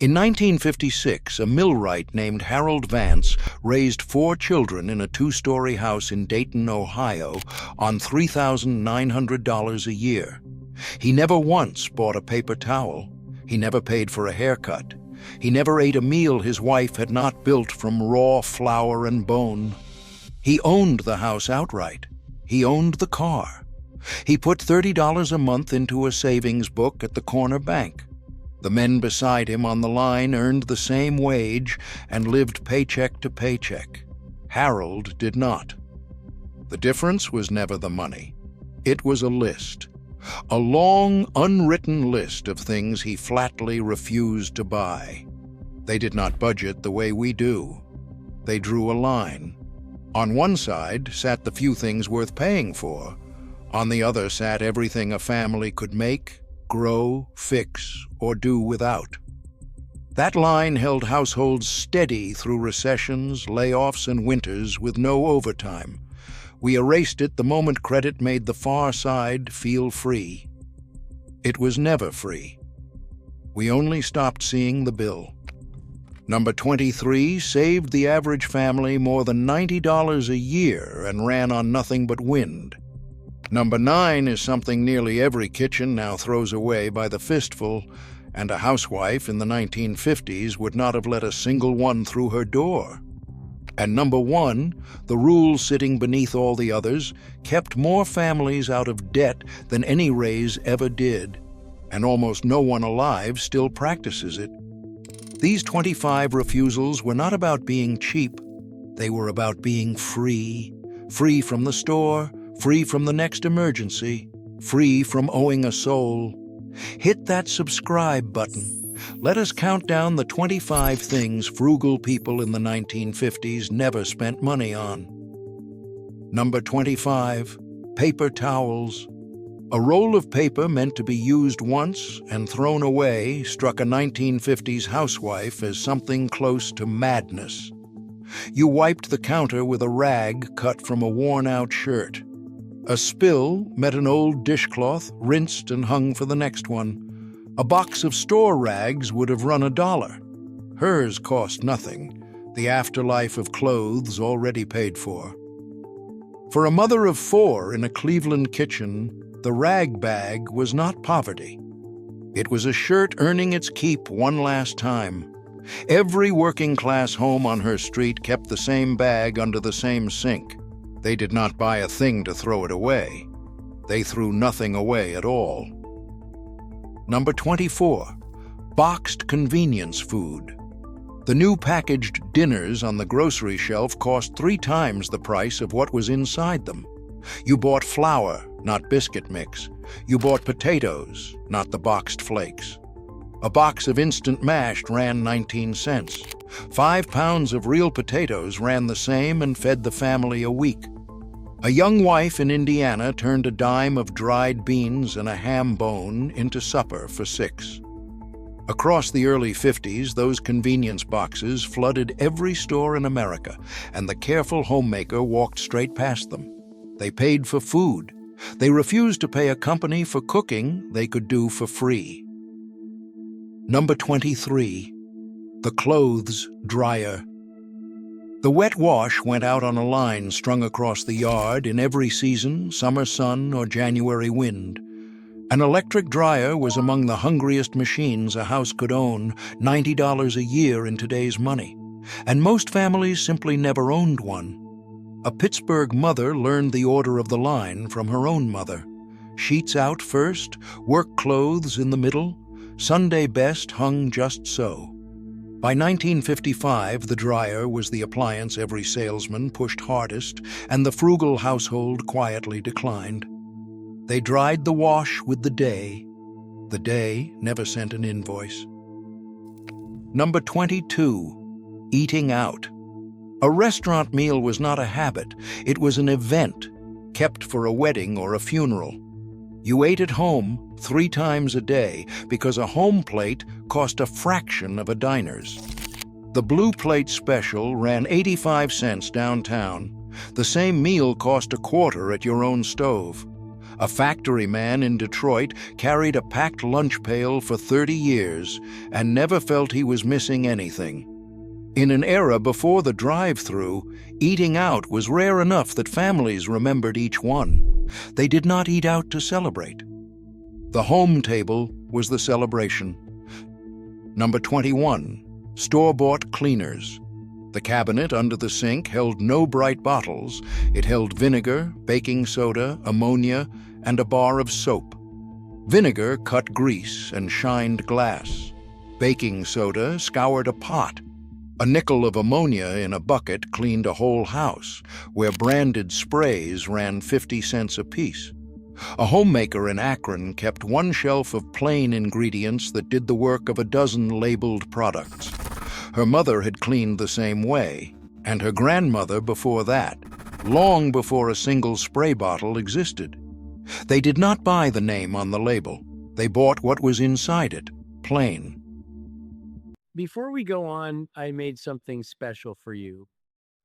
In 1956, a millwright named Harold Vance raised 4 children in a 2-story house in Dayton, Ohio, on $3,900 a year. He never once bought a paper towel. He never paid for a haircut. He never ate a meal his wife had not built from raw flour and bone. He owned the house outright. He owned the car. He put $30 a month into a savings book at the corner bank. The men beside him on the line earned the same wage and lived paycheck to paycheck. Harold did not. The difference was never the money. It was a list. A long, unwritten list of things he flatly refused to buy. They did not budget the way we do. They drew a line. On one side sat the few things worth paying for. On the other sat everything a family could make, grow, fix, or do without. That line held households steady through recessions, layoffs, and winters with no overtime. We erased it the moment credit made the far side feel free. It was never free. We only stopped seeing the bill. Number 23 saved the average family more than $90 a year and ran on nothing but wind. Number 9 is something nearly every kitchen now throws away by the fistful, and a housewife in the 1950s would not have let a single one through her door. And number 1, the rule sitting beneath all the others, kept more families out of debt than any raise ever did, and almost no one alive still practices it. These 25 refusals were not about being cheap. They were about being free. Free from the store, free from the next emergency, free from owing a soul. Hit that subscribe button. Let us count down the 25 things frugal people in the 1950s never spent money on. Number 25, paper towels. A roll of paper meant to be used once and thrown away struck a 1950s housewife as something close to madness. You wiped the counter with a rag cut from a worn-out shirt. A spill met an old dishcloth, rinsed and hung for the next one. A box of store rags would have run $1. Hers cost nothing, the afterlife of clothes already paid for. For a mother of 4 in a Cleveland kitchen, the rag bag was not poverty. It was a shirt earning its keep one last time. Every working-class home on her street kept the same bag under the same sink. They did not buy a thing to throw it away. They threw nothing away at all. Number 24, boxed convenience food. The new packaged dinners on the grocery shelf cost 3 times the price of what was inside them. You bought flour, not biscuit mix. You bought potatoes, not the boxed flakes. A box of instant mashed ran 19 cents. 5 pounds of real potatoes ran the same and fed the family a week. A young wife in Indiana turned a dime of dried beans and a ham bone into supper for 6. Across the early 50s, those convenience boxes flooded every store in America, and the careful homemaker walked straight past them. They paid for food. They refused to pay a company for cooking they could do for free. Number 23, the clothes dryer. The wet wash went out on a line strung across the yard in every season, summer sun or January wind. An electric dryer was among the hungriest machines a house could own, $90 a year in today's money. And most families simply never owned one. A Pittsburgh mother learned the order of the line from her own mother. Sheets out first, work clothes in the middle, Sunday best hung just so. By 1955, the dryer was the appliance every salesman pushed hardest, and the frugal household quietly declined. They dried the wash with the day. The day never sent an invoice. Number 22, eating out. A restaurant meal was not a habit, it was an event, kept for a wedding or a funeral. You ate at home 3 times a day because a home plate cost a fraction of a diner's. The blue plate special ran 85 cents downtown. The same meal cost $1.25 at your own stove. A factory man in Detroit carried a packed lunch pail for 30 years and never felt he was missing anything. In an era before the drive-through, eating out was rare enough that families remembered each one. They did not eat out to celebrate. The home table was the celebration. Number 21, store-bought cleaners. The cabinet under the sink held no bright bottles. It held vinegar, baking soda, ammonia, and a bar of soap. Vinegar cut grease and shined glass. Baking soda scoured a pot. A nickel of ammonia in a bucket cleaned a whole house, where branded sprays ran 50 cents apiece. A homemaker in Akron kept one shelf of plain ingredients that did the work of a dozen labeled products. Her mother had cleaned the same way, and her grandmother before that, long before a single spray bottle existed. They did not buy the name on the label. They bought what was inside it, plain. Before we go on, I made something special for you.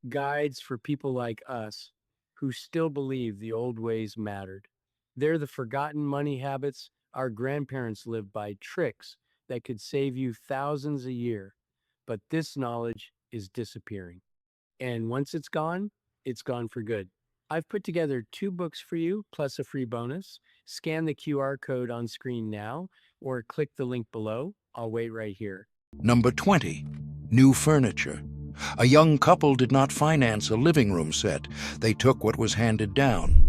Guides for people like us who still believe the old ways mattered. They're the forgotten money habits our grandparents lived by, tricks that could save you thousands a year. But this knowledge is disappearing. And once it's gone for good. I've put together 2 books for you, plus a free bonus. Scan the QR code on screen now, or click the link below. I'll wait right here. Number 20, new furniture. A young couple did not finance a living room set. They took what was handed down.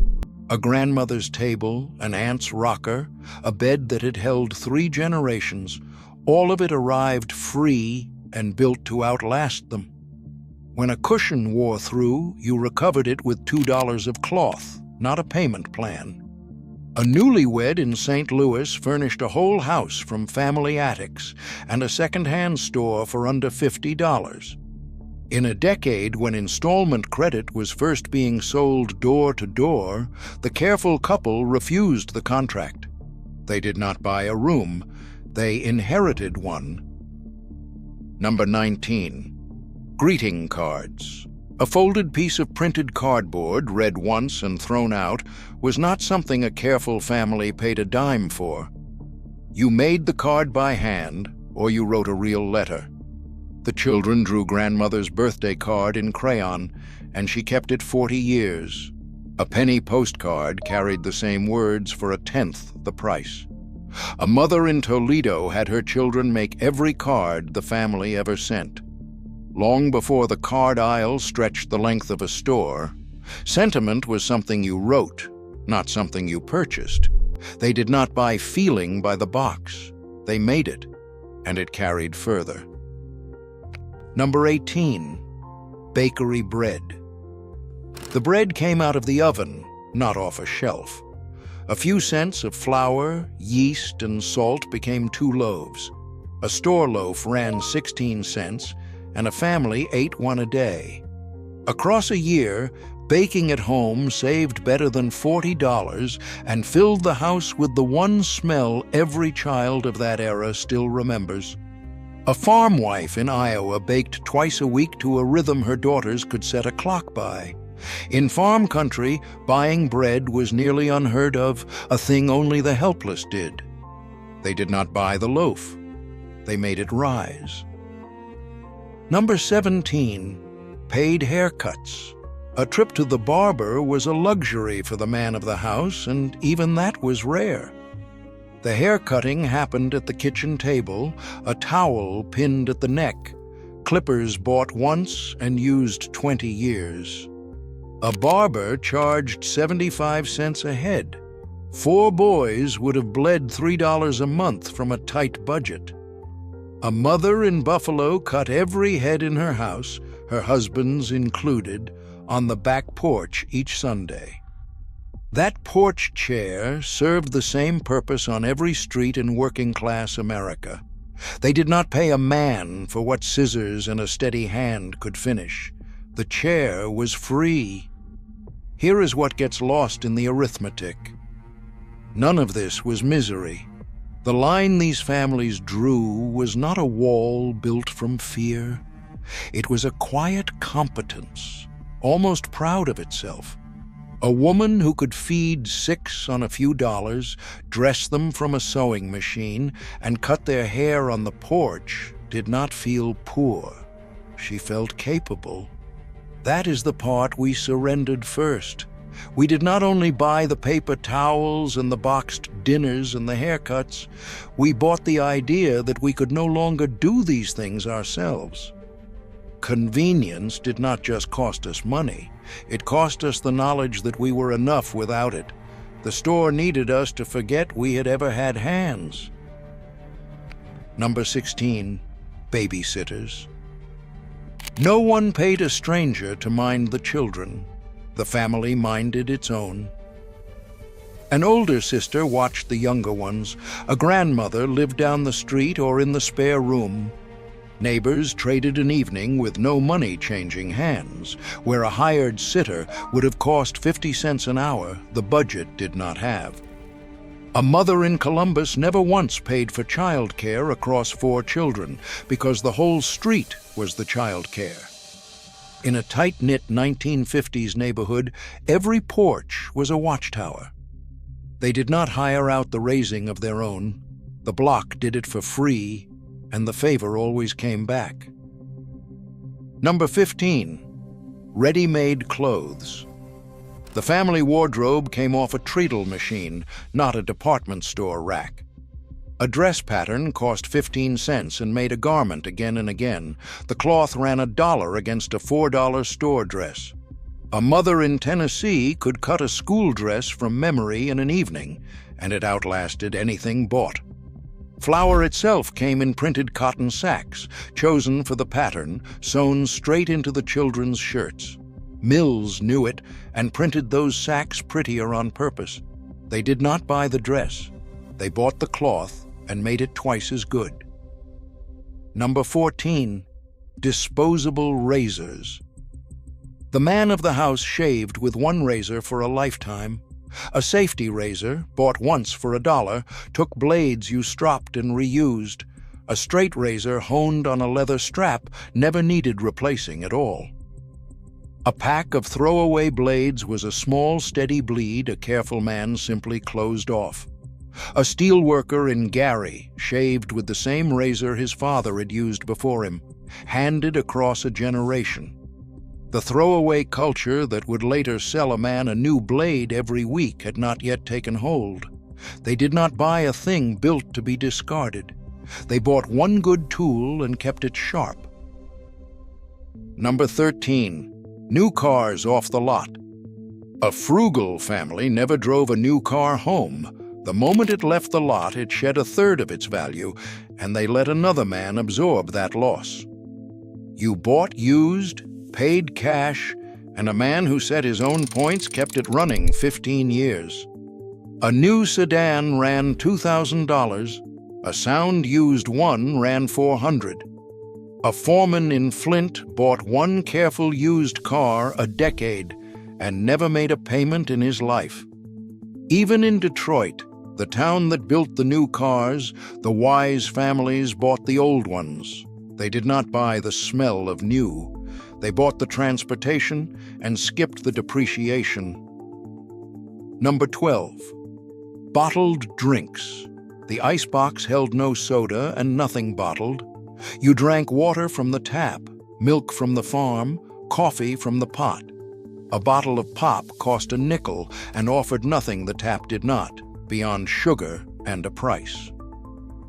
A grandmother's table, an aunt's rocker, a bed that had held 3 generations. All of it arrived free and built to outlast them. When a cushion wore through, you recovered it with $2 of cloth, not a payment plan. A newlywed in St. Louis furnished a whole house from family attics and a second-hand store for under $50. In a decade when installment credit was first being sold door to door, the careful couple refused the contract. They did not buy a room, they inherited one. Number 19, greeting cards. A folded piece of printed cardboard, read once and thrown out, was not something a careful family paid a dime for. You made the card by hand, or you wrote a real letter. The children drew grandmother's birthday card in crayon, and she kept it 40 years. A penny postcard carried the same words for 1/10 the price. A mother in Toledo had her children make every card the family ever sent. Long before the card aisle stretched the length of a store, sentiment was something you wrote, not something you purchased. They did not buy feeling by the box. They made it, and it carried further. Number 18, bakery bread. The bread came out of the oven, not off a shelf. A few cents of flour, yeast, and salt became 2 loaves. A store loaf ran 16 cents, and a family ate one a day. Across a year, baking at home saved better than $40 and filled the house with the one smell every child of that era still remembers. A farm wife in Iowa baked twice a week to a rhythm her daughters could set a clock by. In farm country, buying bread was nearly unheard of, a thing only the helpless did. They did not buy the loaf. They made it rise. Number 17, paid haircuts. A trip to the barber was a luxury for the man of the house, and even that was rare. The hair cutting happened at the kitchen table, a towel pinned at the neck, clippers bought once and used 20 years. A barber charged 75 cents a head. 4 boys would have bled $3 a month from a tight budget. A mother in Buffalo cut every head in her house, her husband's included, on the back porch each Sunday. That porch chair served the same purpose on every street in working-class America. They did not pay a man for what scissors and a steady hand could finish. The chair was free. Here is what gets lost in the arithmetic. None of this was misery. The line these families drew was not a wall built from fear. It was a quiet competence, almost proud of itself. A woman who could feed 6 on a few dollars, dress them from a sewing machine, and cut their hair on the porch did not feel poor. She felt capable. That is the part we surrendered first. We did not only buy the paper towels and the boxed dinners and the haircuts, we bought the idea that we could no longer do these things ourselves. Convenience did not just cost us money, it cost us the knowledge that we were enough without it. The store needed us to forget we had ever had hands. Number 16, babysitters. No one paid a stranger to mind the children. The family minded its own. An older sister watched the younger ones. A grandmother lived down the street or in the spare room. Neighbors traded an evening with no money changing hands. Where a hired sitter would have cost 50 cents an hour, the budget did not have. A mother in Columbus never once paid for child care across 4 children because the whole street was the child care. In a tight-knit 1950s neighborhood, every porch was a watchtower. They did not hire out the raising of their own. The block did it for free, and the favor always came back. Number 15, ready-made clothes. The family wardrobe came off a treadle machine, not a department store rack. A dress pattern cost 15 cents and made a garment again and again. The cloth ran $1 against a $4 store dress. A mother in Tennessee could cut a school dress from memory in an evening, and it outlasted anything bought. Flour itself came in printed cotton sacks, chosen for the pattern, sewn straight into the children's shirts. Mills knew it and printed those sacks prettier on purpose. They did not buy the dress. They bought the cloth and made it twice as good. Number 14, disposable razors. The man of the house shaved with one razor for a lifetime. A safety razor, bought once for $1, took blades you stropped and reused. A straight razor honed on a leather strap never needed replacing at all. A pack of throwaway blades was a small, steady bleed a careful man simply closed off. A steelworker in Gary shaved with the same razor his father had used before him, handed across a generation. The throwaway culture that would later sell a man a new blade every week had not yet taken hold. They did not buy a thing built to be discarded. They bought one good tool and kept it sharp. Number 13, new cars off the lot. A frugal family never drove a new car home. The moment it left the lot, it shed 1/3 of its value, and they let another man absorb that loss. You bought used, paid cash, and a man who set his own points kept it running 15 years. A new sedan ran $2,000. A sound used one ran $400. A foreman in Flint bought one careful used car a decade and never made a payment in his life. Even in Detroit, the town that built the new cars, the wise families bought the old ones. They did not buy the smell of new. They bought the transportation and skipped the depreciation. Number 12, bottled drinks. The icebox held no soda and nothing bottled. You drank water from the tap, milk from the farm, coffee from the pot. A bottle of pop cost a nickel and offered nothing the tap did not, beyond sugar and a price.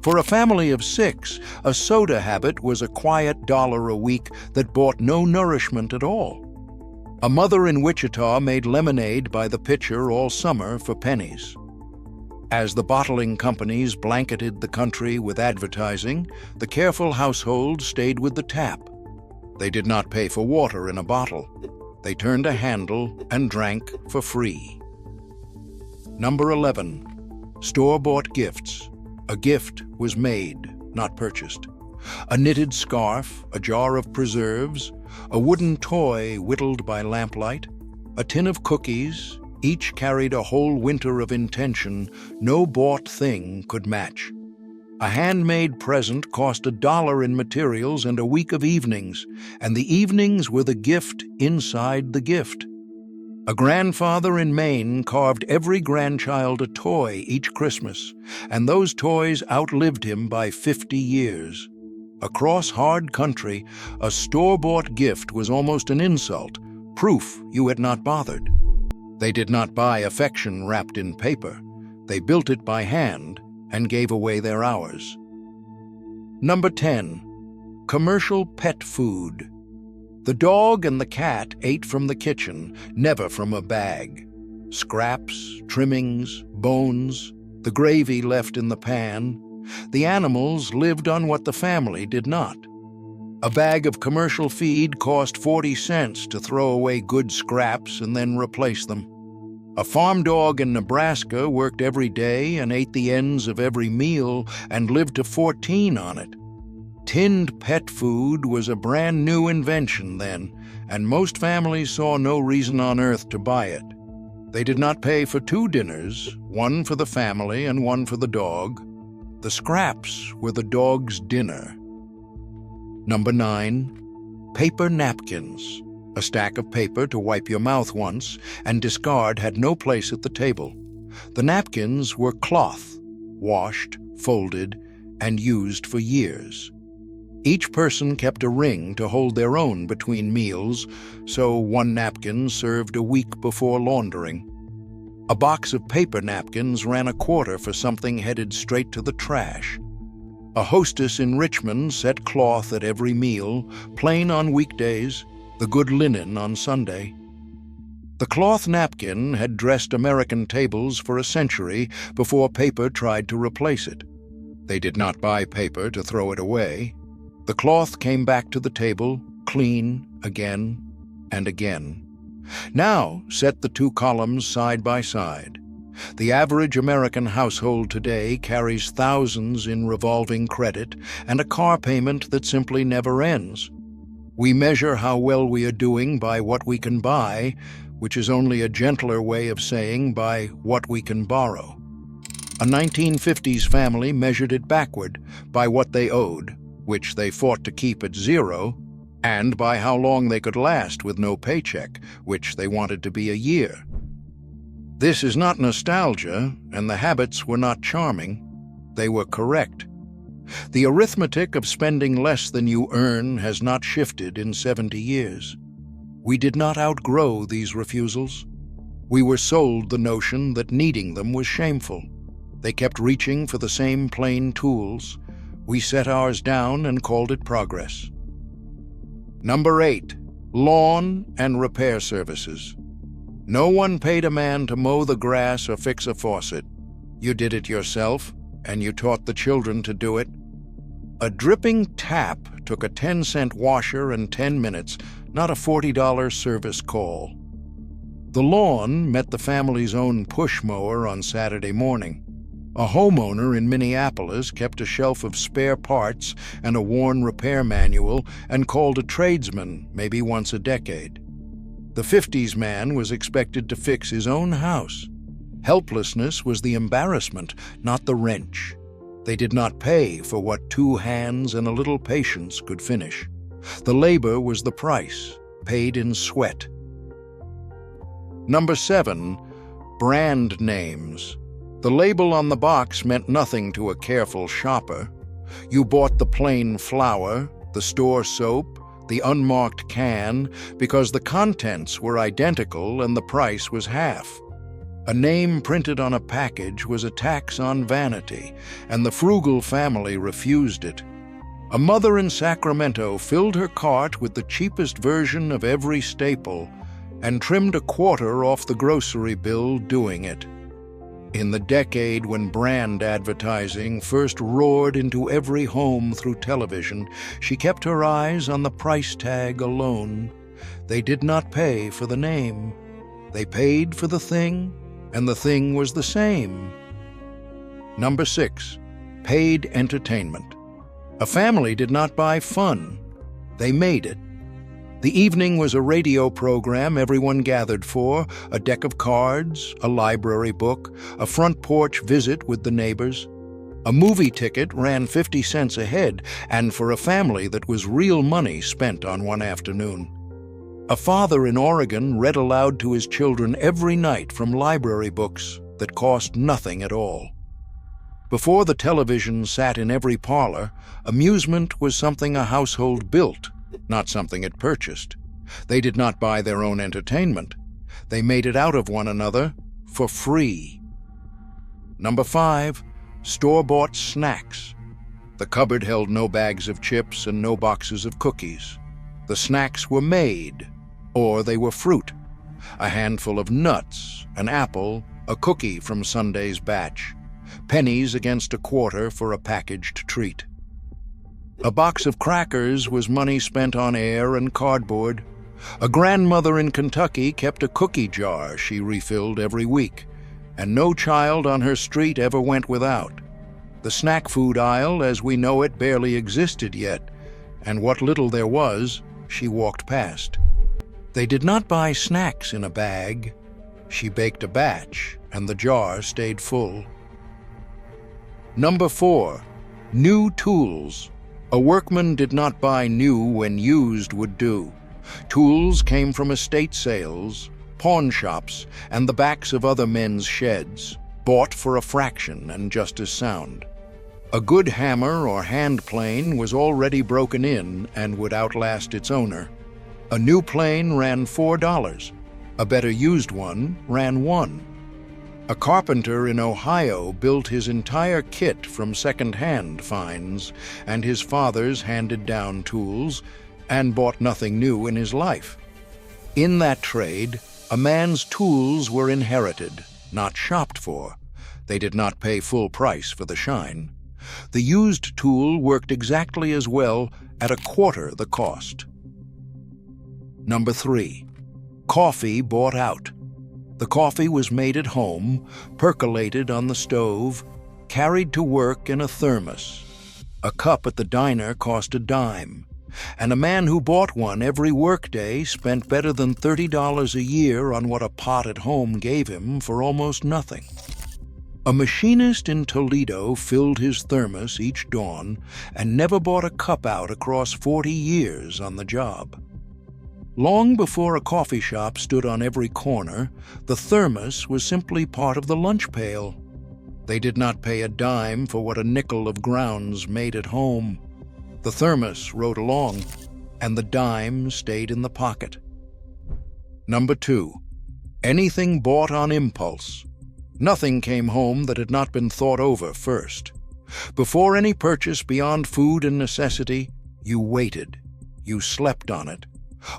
For a family of 6, a soda habit was a quiet $1 a week that bought no nourishment at all. A mother in Wichita made lemonade by the pitcher all summer for pennies. As the bottling companies blanketed the country with advertising, the careful household stayed with the tap. They did not pay for water in a bottle. They turned a handle and drank for free. Number 11, store-bought gifts. A gift was made, not purchased. A knitted scarf, a jar of preserves, a wooden toy whittled by lamplight, a tin of cookies, each carried a whole winter of intention no bought thing could match. A handmade present cost $1 in materials and a week of evenings, and the evenings were the gift inside the gift. A grandfather in Maine carved every grandchild a toy each Christmas, and those toys outlived him by 50 years. Across hard country, a store-bought gift was almost an insult, proof you had not bothered. They did not buy affection wrapped in paper. They built it by hand and gave away their hours. Number 10. Commercial pet food. The dog and the cat ate from the kitchen, never from a bag. Scraps, trimmings, bones, the gravy left in the pan. The animals lived on what the family did not. A bag of commercial feed cost 40 cents to throw away good scraps and then replace them. A farm dog in Nebraska worked every day and ate the ends of every meal and lived to 14 on it. Tinned pet food was a brand new invention then, and most families saw no reason on earth to buy it. They did not pay for 2 dinners, one for the family and one for the dog. The scraps were the dog's dinner. Number 9. Paper napkins. A stack of paper to wipe your mouth once and discard had no place at the table. The napkins were cloth, washed, folded, and used for years. Each person kept a ring to hold their own between meals, so one napkin served a week before laundering. A box of paper napkins ran a quarter for something headed straight to the trash. A hostess in Richmond set cloth at every meal, plain on weekdays, the good linen on Sunday. The cloth napkin had dressed American tables for a century before paper tried to replace it. They did not buy paper to throw it away. The cloth came back to the table, clean, again and again. Now set the 2 columns side by side. The average American household today carries thousands in revolving credit and a car payment that simply never ends. We measure how well we are doing by what we can buy, which is only a gentler way of saying by what we can borrow. A 1950s family measured it backward by what they owed, which they fought to keep at 0, and by how long they could last with no paycheck, which they wanted to be a year. This is not nostalgia, and the habits were not charming. They were correct. The arithmetic of spending less than you earn has not shifted in 70 years. We did not outgrow these refusals. We were sold the notion that needing them was shameful. They kept reaching for the same plain tools. We set ours down and called it progress. Number 8. Lawn and repair services. No one paid a man to mow the grass or fix a faucet. You did it yourself, and you taught the children to do it. A dripping tap took a 10-cent washer and 10 minutes, not a $40 service call. The lawn met the family's own push mower on Saturday morning. A homeowner in Minneapolis kept a shelf of spare parts and a worn repair manual and called a tradesman maybe once a decade. The 50s man was expected to fix his own house. Helplessness was the embarrassment, not the wrench. They did not pay for what 2 hands and a little patience could finish. The labor was the price, paid in sweat. Number 7. Brand names. The label on the box meant nothing to a careful shopper. You bought the plain flour, the store soap, the unmarked can, because the contents were identical and the price was half. A name printed on a package was a tax on vanity, and the Frugal family refused it. A mother in Sacramento filled her cart with the cheapest version of every staple and trimmed a quarter off the grocery bill doing it. In the decade when brand advertising first roared into every home through television, she kept her eyes on the price tag alone. They did not pay for the name. They paid for the thing, and the thing was the same. Number 6. Paid entertainment. A family did not buy fun. They made it. The evening was a radio program everyone gathered for, a deck of cards, a library book, a front porch visit with the neighbors. A movie ticket ran 50 cents a head, and for a family that was real money spent on one afternoon. A father in Oregon read aloud to his children every night from library books that cost nothing at all. Before the television sat in every parlor, amusement was something a household built, not something it purchased. They did not buy their own entertainment. They made it out of one another for free. Number 5, store-bought snacks. The cupboard held no bags of chips and no boxes of cookies. The snacks were made, or they were fruit. A handful of nuts, an apple, a cookie from Sunday's batch. Pennies against a quarter for a packaged treat. A box of crackers was money spent on air and cardboard. A grandmother in Kentucky kept a cookie jar she refilled every week, and no child on her street ever went without. The snack food aisle, as we know it, barely existed yet, and what little there was, she walked past. They did not buy snacks in a bag. She baked a batch, and the jar stayed full. Number 4, new tools. A workman did not buy new when used would do. Tools came from estate sales, pawn shops, and the backs of other men's sheds, bought for a fraction and just as sound. A good hammer or hand plane was already broken in and would outlast its owner. A new plane ran $4. A better used one ran $1. A carpenter in Ohio built his entire kit from second-hand finds and his father's handed-down tools, and bought nothing new in his life. In that trade, a man's tools were inherited, not shopped for. They did not pay full price for the shine. The used tool worked exactly as well at a quarter the cost. Number 3, coffee bought out. The coffee was made at home, percolated on the stove, carried to work in a thermos. A cup at the diner cost a dime, and a man who bought one every workday spent better than $30 a year on what a pot at home gave him for almost nothing. A machinist in Toledo filled his thermos each dawn and never bought a cup out across 40 years on the job. Long before a coffee shop stood on every corner, the thermos was simply part of the lunch pail. They did not pay a dime for what a nickel of grounds made at home. The thermos rode along, and the dime stayed in the pocket. Number 2, anything bought on impulse. Nothing came home that had not been thought over first. Before any purchase beyond food and necessity, you waited. You slept on it.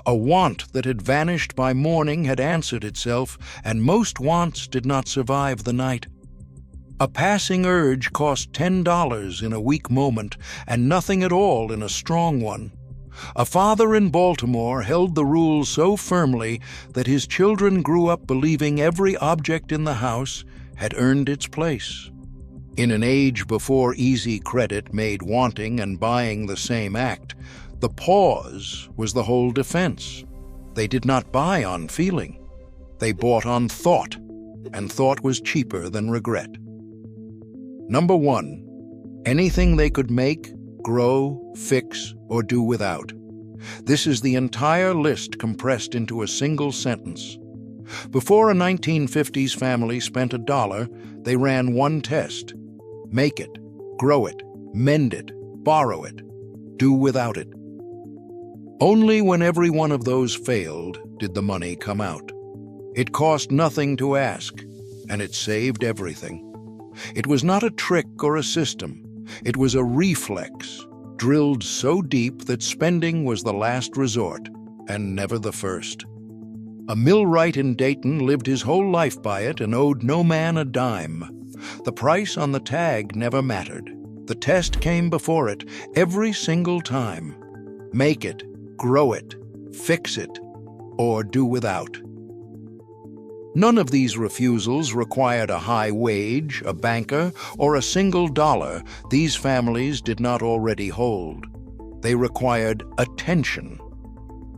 A want that had vanished by morning had answered itself, and most wants did not survive the night. A passing urge cost $10 in a weak moment, and nothing at all in a strong one. A father in Baltimore held the rule so firmly that his children grew up believing every object in the house had earned its place. In an age before easy credit made wanting and buying the same act, the pause was the whole defense. They did not buy on feeling. They bought on thought, and thought was cheaper than regret. Number 1, anything they could make, grow, fix, or do without. This is the entire list compressed into a single sentence. Before a 1950s family spent $1, they ran one test: make it, grow it, mend it, borrow it, do without it. Only when every one of those failed did the money come out. It cost nothing to ask, and it saved everything. It was not a trick or a system. It was a reflex, drilled so deep that spending was the last resort, and never the first. A millwright in Dayton lived his whole life by it and owed no man a dime. The price on the tag never mattered. The test came before it every single time. Make it, grow it, fix it, or do without. None of these refusals required a high wage, a banker, or a single dollar these families did not already hold. They required attention,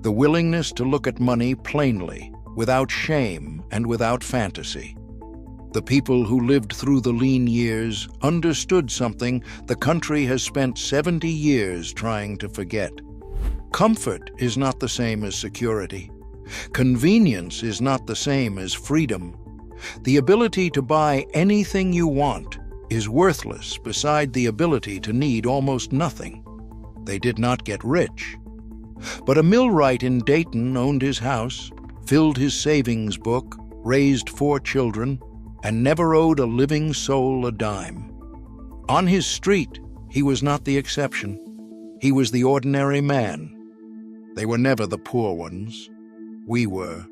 the willingness to look at money plainly, without shame and without fantasy. The people who lived through the lean years understood something the country has spent 70 years trying to forget. Comfort is not the same as security. Convenience is not the same as freedom. The ability to buy anything you want is worthless beside the ability to need almost nothing. They did not get rich. But a millwright in Dayton owned his house, filled his savings book, raised 4 children, and never owed a living soul a dime. On his street, he was not the exception. He was the ordinary man. They were never the poor ones. We were.